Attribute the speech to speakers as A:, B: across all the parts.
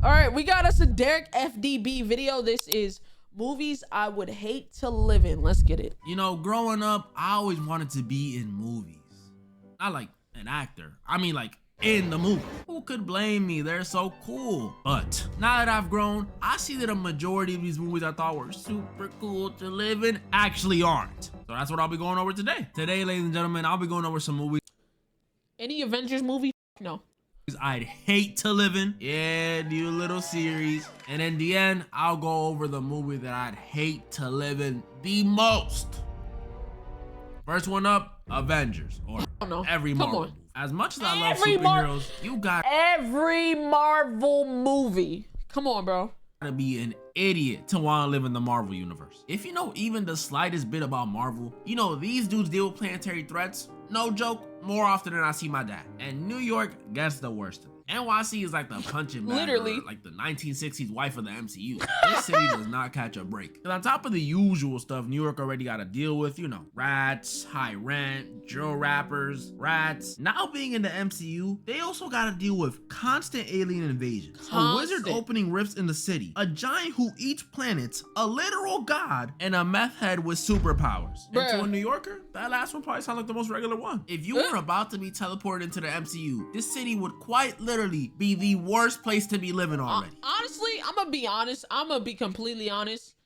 A: All right, we got us a Derek FDB video. This is movies I would hate to live in. Let's get it.
B: You know, growing up, I always wanted to be in movies. Not like an actor. I mean like in the movie. Who could blame me? They're so cool. But now that I've grown, I see that a majority of these movies I thought were super cool to live in actually aren't. So that's what I'll be going over today. Today, ladies and gentlemen, I'll be going over some movies.
A: Any Avengers movie? No.
B: I'd hate to live in. Yeah, do a little series. And in the end, I'll go over the movie that I'd hate to live in the most. First one up, Avengers. Or every Marvel movie. As much as I love superheroes, you got
A: every Marvel movie. Come on, bro.
B: Gotta be an idiot to want to live in the Marvel universe. If you know even the slightest bit about Marvel, you know these dudes deal with planetary threats, no joke, more often than I see my dad. And New York gets the worst of it. NYC is like the punching bag,
A: literally
B: like the 1960s wife of the MCU. This city does not catch a break. And on top of the usual stuff New York already got to deal with, you know, rats, high rent, drill rappers, rats. Now being in the MCU, they also got to deal with constant alien invasions, a wizard opening rifts in the city, a giant who eats planets, a literal god, and a meth head with superpowers. And to a New Yorker, that last one probably sounds like the most regular one. If you were about to be teleported into the MCU, this city would quite literally be the worst place to be living already.
A: Honestly, I'm gonna be honest. I'm gonna be completely honest.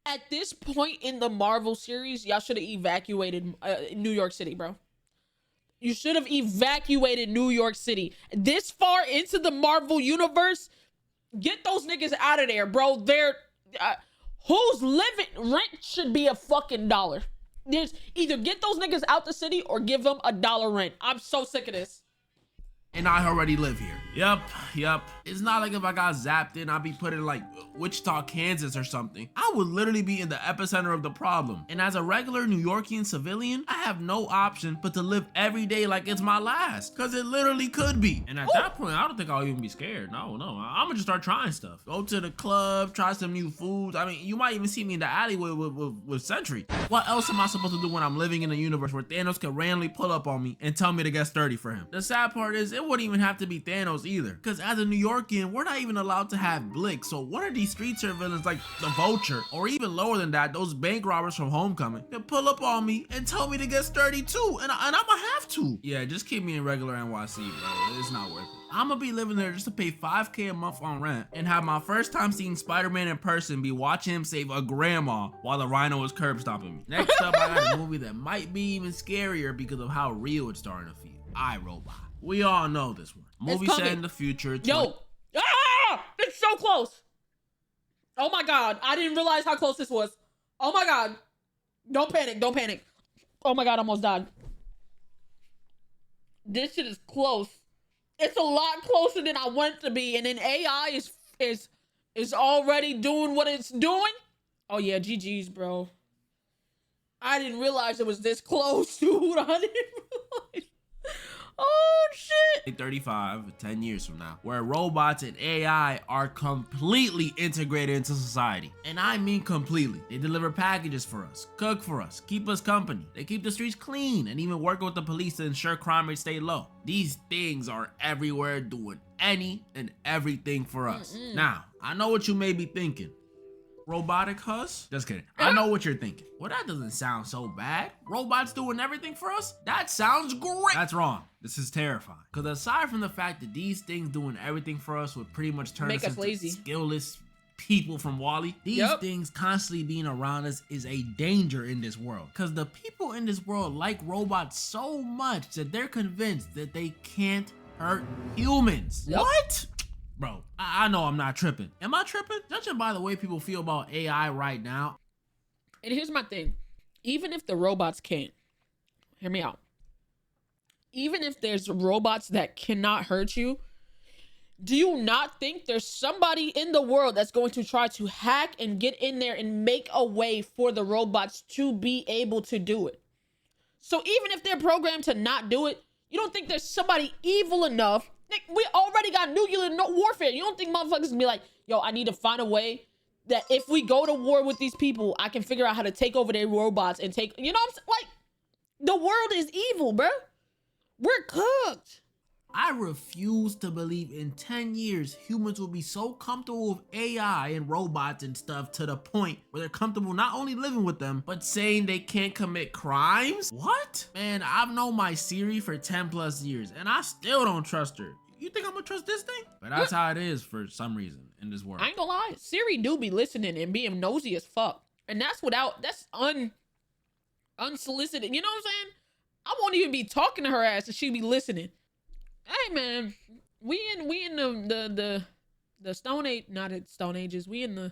A: At this point in the Marvel series, y'all should have evacuated New York City, bro. You should have evacuated New York City. This far into the Marvel universe, get those niggas out of there, bro. They're who's living rent should be a fucking $1. There's either get those niggas out the city or give them $1 rent. I'm so sick of this.
B: And I already live here. Yep. It's not like if I got zapped in, I'd be put in like Wichita, Kansas or something. I would literally be in the epicenter of the problem. And as a regular New Yorkian civilian, I have no option but to live every day like it's my last. Cause it literally could be. And at that point, I don't think I'll even be scared. No. I'm gonna just start trying stuff. Go to the club, try some new foods. I mean, you might even see me in the alleyway with Sentry. What else am I supposed to do when I'm living in a universe where Thanos can randomly pull up on me and tell me to get sturdy for him? The sad part is, it wouldn't even have to be Thanos either. Because as a New Yorkian, we're not even allowed to have Blick. So one of these street surveillance like the Vulture, or even lower than that, those bank robbers from Homecoming, can pull up on me and tell me to get sturdy too. And I'ma have to. Yeah, just keep me in regular NYC, bro. It's not worth it. I'm gonna be living there just to pay $5K a month on rent and have my first time seeing Spider-Man in person be watching him save a grandma while the Rhino is curb stomping me. Next up, I got a movie that might be even scarier because of how real it's starting to feel. iRobot. We all know this one. Movie set in the future.
A: Yo, it's so close. Oh my God, I didn't realize how close this was. Oh my God, don't panic. Oh my God, I almost died. This shit is close. It's a lot closer than I want it to be, and then AI is already doing what it's doing. Oh yeah, GG's, bro. I didn't realize it was this close, dude. I didn't realize. Oh shit.
B: 35, 10 years from now, where robots and AI are completely integrated into society. And I mean completely. They deliver packages for us, cook for us, keep us company. They keep the streets clean and even work with the police to ensure crime rates stay low. These things are everywhere doing any and everything for us. Now, I know what you may be thinking. Robotic Huss? Just kidding. I know what you're thinking. Well, that doesn't sound so bad. Robots doing everything for us? That sounds great. That's wrong. This is terrifying. Because aside from the fact that these things doing everything for us would pretty much turn us into lazy, skillless people from WALL-E, these things constantly being around us is a danger in this world. Because the people in this world like robots so much that they're convinced that they can't hurt humans. What? Bro, I know I'm not tripping. Am I tripping? Judging by the way people feel about AI right now.
A: And here's my thing. Even if the robots can't, hear me out. Even if there's robots that cannot hurt you, do you not think there's somebody in the world that's going to try to hack and get in there and make a way for the robots to be able to do it? So even if they're programmed to not do it, you don't think there's somebody evil enough? We already got nuclear warfare. You don't think motherfuckers can be like, yo, I need to find a way that if we go to war with these people, I can figure out how to take over their robots and take, you know what I'm saying? Like, the world is evil, bro. We're cooked.
B: I refuse to believe in 10 years humans will be so comfortable with AI and robots and stuff to the point where they're comfortable not only living with them, but saying they can't commit crimes? What? Man, I've known my Siri for 10 plus years and I still don't trust her. You think I'm gonna trust this thing? But that's how it is for some reason in this world.
A: I ain't gonna lie, Siri do be listening and being nosy as fuck. And that's unsolicited. You know what I'm saying? I won't even be talking to her ass and she be listening. Hey man, we in the Stone Age, not at Stone Ages. We in the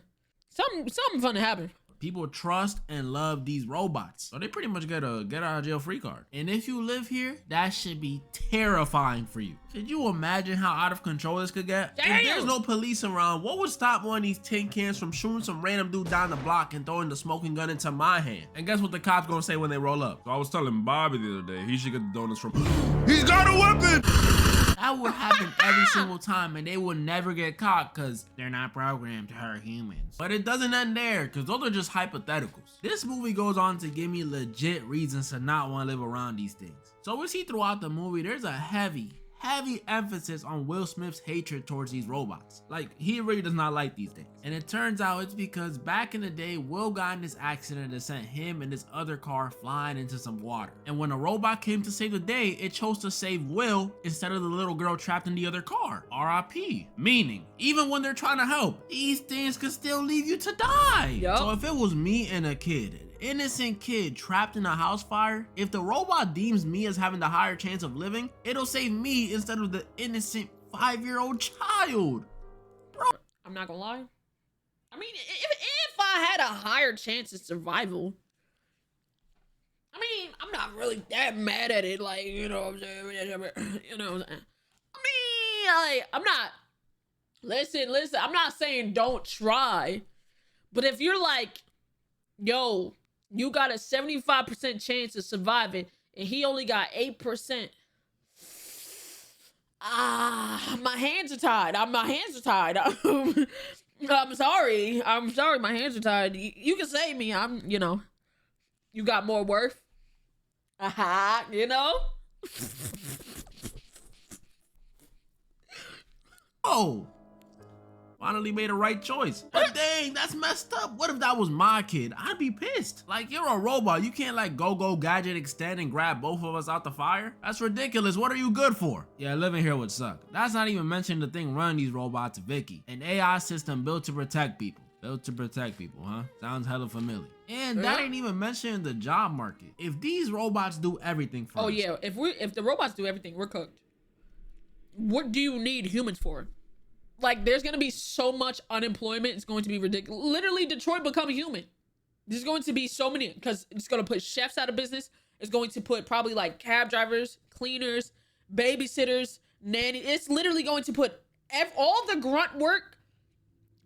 A: something fun to happen.
B: People trust and love these robots, so they pretty much get a get out of jail free card. And if you live here, that should be terrifying for you. Could you imagine how out of control this could get?
A: Damn.
B: If there's no police around, what would stop one of these tin cans from shooting some random dude down the block and throwing the smoking gun into my hand? And guess what the cops gonna say when they roll up?
C: So I was telling Bobby the other day, he should get the donuts from. He's got a weapon!
B: That would happen every single time and they would never get caught because they're not programmed to hurt humans. But it doesn't end there because those are just hypotheticals. This movie goes on to give me legit reasons to not want to live around these things. So we see throughout the movie there's a heavy emphasis on Will Smith's hatred towards these robots. Like, he really does not like these things. And it turns out it's because back in the day, Will got in this accident that sent him and this other car flying into some water. And when a robot came to save the day, it chose to save Will instead of the little girl trapped in the other car. RIP. Meaning, even when they're trying to help, these things could still leave you to die.
A: Yep.
B: So if it was me and a kid, innocent kid trapped in a house fire, if the robot deems me as having the higher chance of living, it'll save me instead of the innocent 5-year-old child. Bro,
A: I'm not gonna lie. I mean, if I had a higher chance of survival, I mean, I'm not really that mad at it. Like, you know what I'm saying? You know what I'm saying? I mean, like, I'm not. Listen. I'm not saying don't try, but if you're like, yo, you got a 75% chance of surviving, and he only got 8%. My hands are tied. My hands are tied. I'm sorry. My hands are tied. You can save me. You got more worth. You know?
B: Oh. Finally made a right choice. But dang, that's messed up. What if that was my kid? I'd be pissed. Like, you're a robot. You can't like go gadget extend and grab both of us out the fire. That's ridiculous. What are you good for? Yeah, living here would suck. That's not even mentioning the thing running these robots, Vicky. An AI system built to protect people. Built to protect people, huh? Sounds hella familiar. And that ain't even mentioning the job market. If these robots do everything for us.
A: Oh yeah, if the robots do everything, we're cooked. What do you need humans for? Like, there's gonna be so much unemployment. It's going to be ridiculous. Literally, Detroit become human. There's going to be so many, because it's gonna put chefs out of business. It's going to put probably like cab drivers, cleaners, babysitters, nanny. It's literally going to put all the grunt work.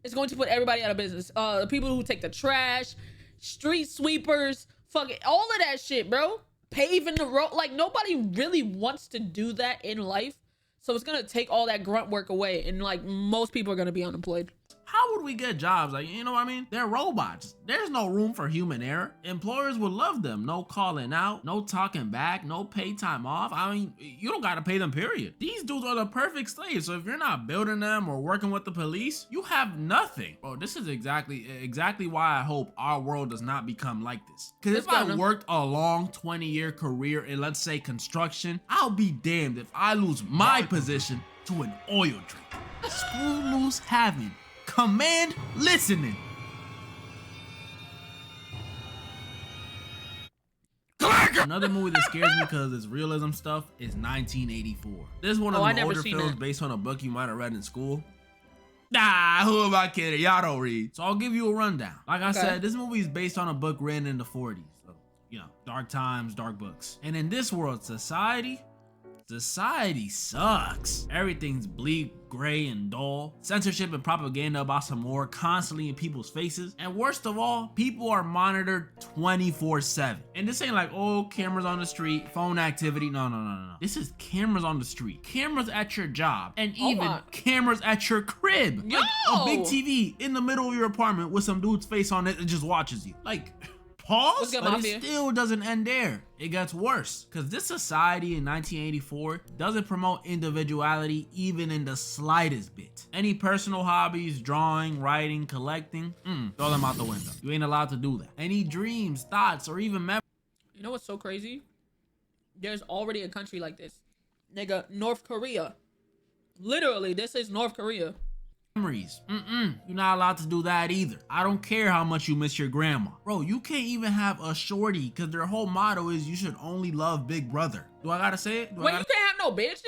A: It's going to put everybody out of business. The people who take the trash, street sweepers, fucking all of that shit, bro. Paving the road. Like, nobody really wants to do that in life. So it's gonna take all that grunt work away, and like most people are gonna be unemployed.
B: How would we get jobs? Like, you know what I mean? They're robots. There's no room for human error. Employers would love them. No calling out, no talking back, no paid time off. I mean, you don't gotta pay them, period. These dudes are the perfect slaves. So if you're not building them or working with the police, you have nothing. Bro, this is exactly why I hope our world does not become like this. Because if I worked a long 20-year career in, let's say, construction, I'll be damned if I lose my position to an oil drink. Screw loose having. Command listening. Another movie that scares me because it's realism stuff is 1984. This is one of the older films based on a book you might have read in school. Nah, who am I kidding? Y'all don't read. So I'll give you a rundown. Like I said, this movie is based on a book written in the 40s. So, you know, dark times, dark books. And in this world, society sucks. Everything's bleak, gray, and dull. Censorship and propaganda about some war constantly in people's faces. And worst of all, people are monitored 24/7. And this ain't like, oh, cameras on the street, phone activity. No. This is cameras on the street, cameras at your job, and even cameras at your crib. Like a big TV in the middle of your apartment with some dude's face on it that just watches you. Like, Pause?
A: What's good,
B: But
A: Mafia?
B: it still doesn't end there. It gets worse. Because this society in 1984 doesn't promote individuality even in the slightest bit. Any personal hobbies, drawing, writing, collecting, throw them out the window. You ain't allowed to do that. Any dreams, thoughts, or even memories.
A: You know what's so crazy? There's already a country like this. Nigga, North Korea. Literally, this is North Korea.
B: You're not allowed to do that either. I don't care how much you miss your grandma. Bro, you can't even have a shorty because their whole motto is you should only love Big Brother. Do I gotta say it?
A: Wait, you can't have no bitches?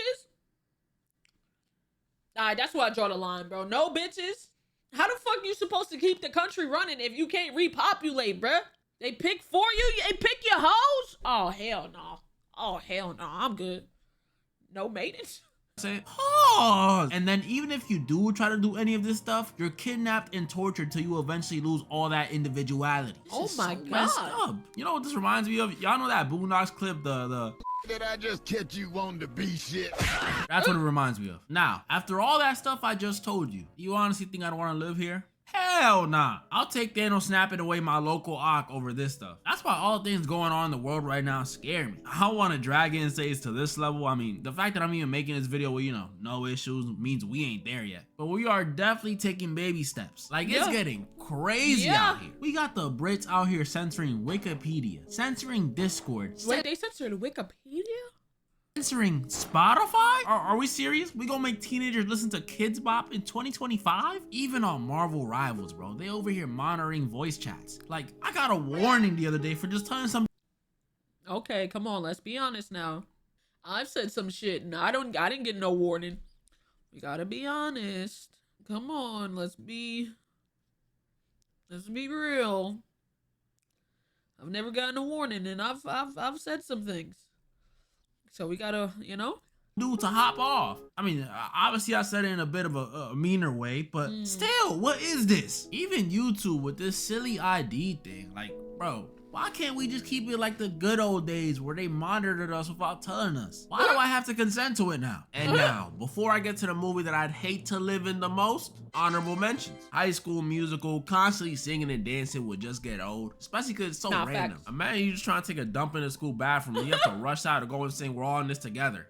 A: Alright, that's where I draw the line, bro. No bitches? How the fuck you supposed to keep the country running if you can't repopulate, bruh? They pick for you? They pick your hoes? Oh, hell no. Oh, hell no. I'm good. No maidens?
B: Say pause. And then even if you do try to do any of this stuff, you're kidnapped and tortured till you eventually lose all that individuality.
A: Oh my
B: Messed
A: God.
B: up. You know what this reminds me of? Y'all know that Boondocks clip, the
D: Did I just catch you wanting to be shit?
B: That's what it reminds me of. Now, after all that stuff I just told you, you honestly think I don't want to live here? Hell nah. I'll take Thanos snapping away my local Ock over this stuff. That's why all things going on in the world right now scare me. I don't want to drag it and say it's to this level. I mean, the fact that I'm even making this video with, you know, no issues means we ain't there yet. But we are definitely taking baby steps. Like, it's getting crazy out here. We got the Brits out here censoring Wikipedia, censoring Discord.
A: Wait, they censored Wikipedia?
B: Censoring Spotify? Are we serious? We gonna make teenagers listen to Kids Bop in 2025? Even on Marvel Rivals, bro, they over here monitoring voice chats. Like, I got a warning the other day for just telling some.
A: Okay, come on, let's be honest now. I've said some shit and I didn't get no warning. We gotta be honest. Come on, let's be real. I've never gotten a warning and I've said some things. So we gotta, you know,
B: dude to hop off. I mean, obviously I said it in a bit of a meaner way, but still, what is this? Even YouTube with this silly ID thing, like, bro, why can't we just keep it like the good old days where they monitored us without telling us? Why do I have to consent to it now? And now, before I get to the movie that I'd hate to live in the most, honorable mentions. High School Musical, constantly singing and dancing would just get old, especially because it's so random.
A: Facts.
B: Imagine you just trying to take a dump in the school bathroom and you have to rush out to go and sing We're All in This Together.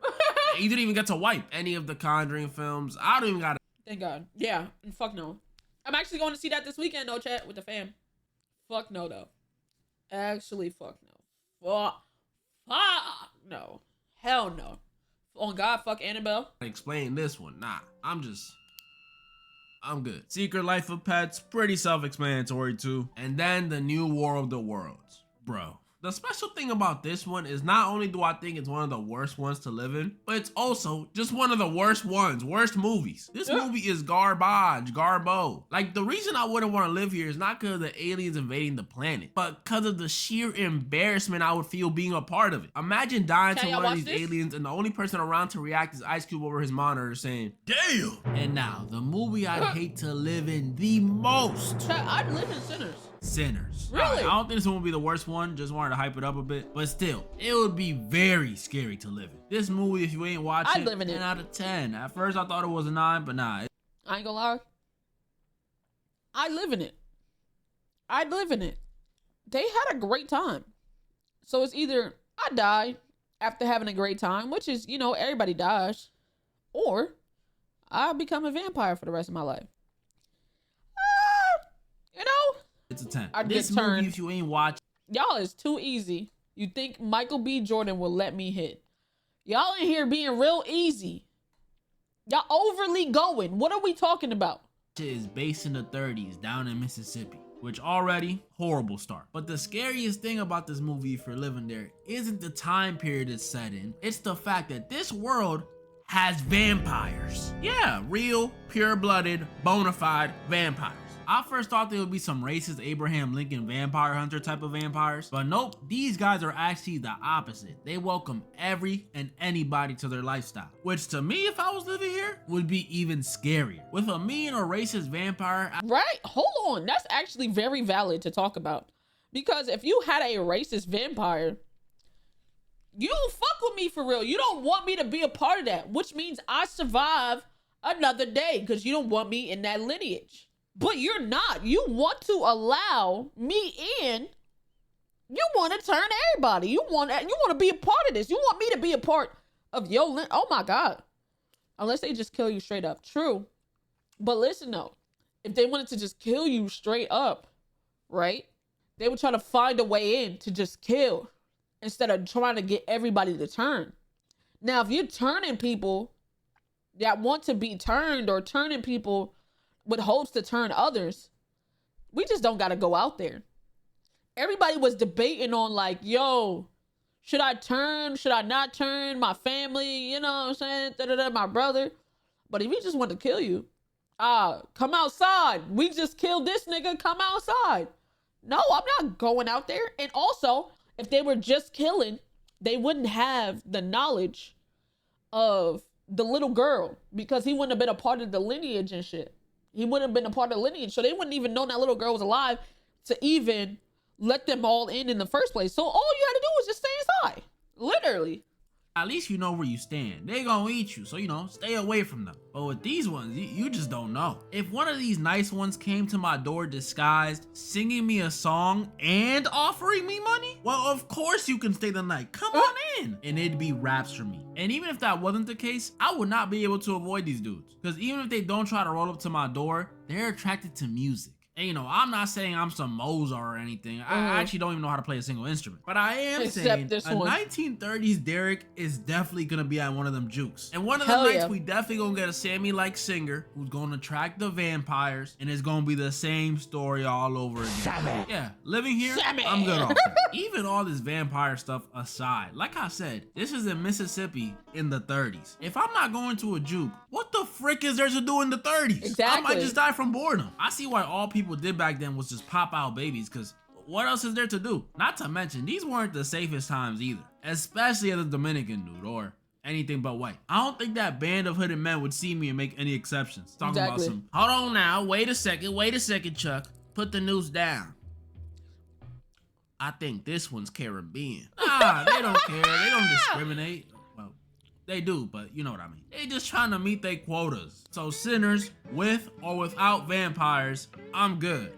B: You didn't even get to wipe any of the Conjuring films. I don't even got to.
A: Thank God. Yeah, and fuck no. I'm actually going to see that this weekend, though, chat, with the fam. Fuck no, though. Actually, fuck no. Fuck no. Hell no. On God, fuck Annabelle.
B: Explain this one. Nah, I'm good. Secret Life of Pets, pretty self-explanatory too. And then The New War of the Worlds. Bro, the special thing about this one is not only do I think it's one of the worst ones to live in, but it's also just one of the worst ones, worst movies. This movie is garbage, garbo. Like, the reason I wouldn't want to live here is not because of the aliens invading the planet, but because of the sheer embarrassment I would feel being a part of it. Imagine dying to one of these aliens and the only person around to react is Ice Cube over his monitor saying, damn. And now, the movie I'd hate to live in the most.
A: Chat, I'd live in Sinners.
B: Sinners.
A: Really?
B: I don't think this one will be the worst one. Just wanted to hype it up a bit. But still, it would be very scary to live in. This movie, if you ain't watching,
A: I'd live in
B: 10
A: it.
B: out of 10. At first, I thought it was a 9, but nah.
A: I ain't gonna lie. I live in it. I'd live in it. They had a great time. So it's either I die after having a great time, which is, you know, everybody dies, or I become a vampire for the rest of my life. You know?
B: It's a 10.
A: I'd
B: This
A: get turned.
B: movie, if you ain't watching,
A: Y'all is too easy. You think Michael B. Jordan will let me hit. Y'all in here being real easy. Y'all overly going. What are we talking about?
B: is based in the 30s down in Mississippi, which already horrible start. But the scariest thing about this movie, if you're living there, isn't the time period it's set in. It's the fact that this world has vampires. Yeah, real, pure-blooded, bona fide vampires. I first thought they would be some racist Abraham Lincoln vampire hunter type of vampires, but nope, these guys are actually the opposite. They welcome every and anybody to their lifestyle, which to me, if I was living here, would be even scarier. With a mean or racist vampire,
A: Right? Hold on. That's actually very valid to talk about. Because if you had a racist vampire, you don't fuck with me for real. You don't want me to be a part of that, which means I survive another day because you don't want me in that lineage. But you're not. You want to allow me in You want to turn everybody. You want to be a part of this. You want me to be a part of your oh my God. Unless they just kill you straight up. True. But listen though, if they wanted to just kill you straight up, right? They would try to find a way in to just kill instead of trying to get everybody to turn. Now, if you're turning people that want to be turned or turning people with hopes to turn others, we just don't got to go out there. Everybody was debating on like, yo, should I turn? Should I not turn? My family, you know what I'm saying? Da-da-da, my brother. But if he just want to kill you, come outside. We just killed this nigga. Come outside. No, I'm not going out there. And also, if they were just killing, they wouldn't have the knowledge of the little girl because he wouldn't have been a part of the lineage and shit. He wouldn't have been a part of the lineage. So they wouldn't even know that little girl was alive to even let them all in the first place. So all you had to do was just stay inside. Literally.
B: At least you know where you stand. They gonna eat you, so you know, stay away from them. But with these ones, you just don't know. If one of these nice ones came to my door disguised, singing me a song and offering me money, well, of course you can stay the night. Come on in. And it'd be raps for me. And even if that wasn't the case, I would not be able to avoid these dudes. Because even if they don't try to roll up to my door, they're attracted to music. And you know, I'm not saying I'm some Mozart or anything. I actually don't even know how to play a single instrument. But I am saying a 1930s Derek is definitely gonna be at one of them jukes. And one of the nights we definitely gonna get a Sammy-like singer who's gonna attract the vampires, and it's gonna be the same story all over again. Sammy. Yeah, living here, Sammy. I'm good off that. Even all this vampire stuff aside, like I said, this is in Mississippi in the 30s. If I'm not going to a juke, what the frick is there to do in the 30s?
A: Exactly.
B: I might just die from boredom. I see why all people did back then was just pop out babies, because what else is there to do? Not to mention, these weren't the safest times either, especially as a Dominican dude or anything but white. I don't think that band of hooded men would see me and make any exceptions. Talking about some, hold on now, wait a second, Chuck. Put the noose down. I think this one's Caribbean. Nah, they don't care. They don't discriminate. Well, they do, but you know what I mean. They just trying to meet their quotas. So sinners, with or without vampires, I'm good.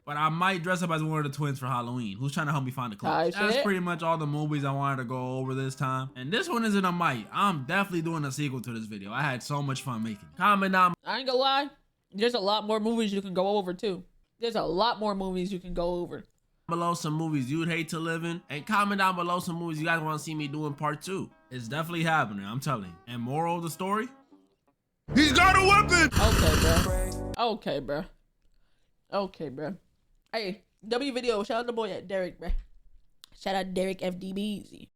B: But I might dress up as one of the twins for Halloween. Who's trying to help me find the clothes? That's pretty much all the movies I wanted to go over this time. And this one isn't a might. I'm definitely doing a sequel to this video. I had so much fun making it. Comment down.
A: I ain't gonna lie. There's a lot more movies you can go over too. There's a lot more movies you can go over.
B: Below some movies you'd hate to live in, and comment down below some movies you guys want to see me do in part 2. It's definitely happening, I'm telling you. And moral of the story?
C: He's got a weapon!
A: Okay, bro. Hey, W video, shout out the boy at Derek, bro. Shout out Derek FDBZ.